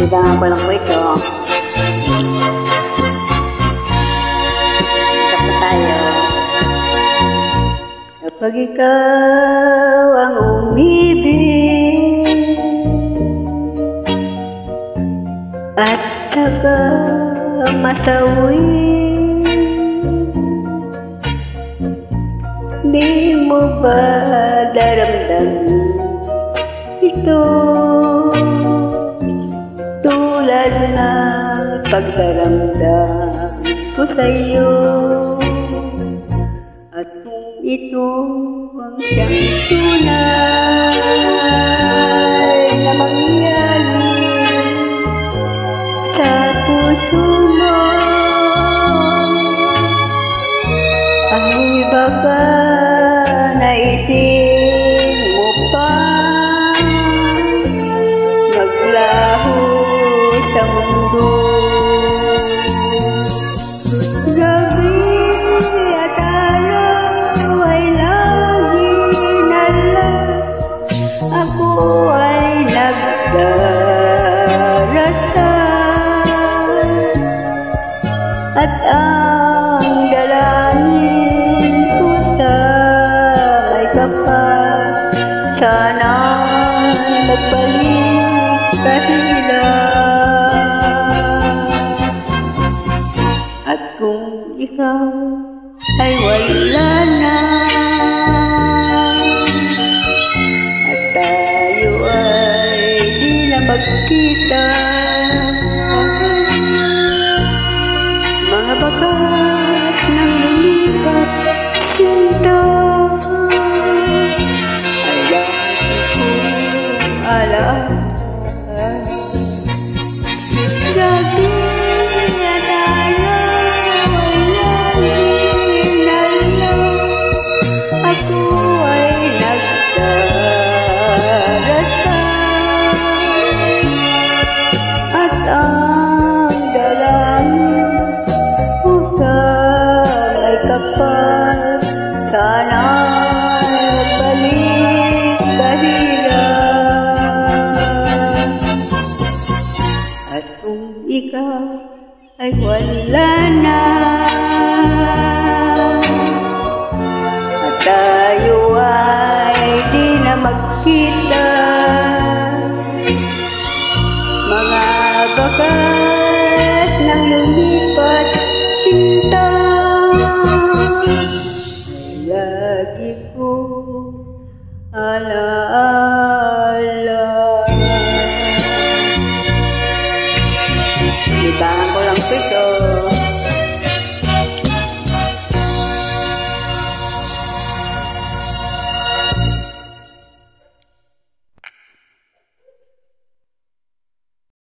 Libangan ko lang po ito. Isa pa tayo. Kapag ikaw ang umibig at saka masawi, di mo ba daramdamin ito? Tulad na pagdaramdam ko sa'yo, at kung ito ang siyang tunay na mangyari sa puso mo, ay baka naisip mo pa maglaho sa mundo. Gabi at araw ay lagi na lang ako ay nagdarasal, at ang dalangin ko sa may kapal, sana magbalik kahila. At kung ikaw ay wala na, at tayo ay di na magkita, mga bakas ng lumipat sinta ay lagi kong alam. Gabi at araw ay lagi na lang ako ay nagdarasal, at ang dalangin ko sa may kapal, sana magbalik kahila. At kung ikaw ay wala na, at tayo ay di na magkita, mga bakas ng lumipat sinta ay lagi ko alaala. Libangan ko lang po ito.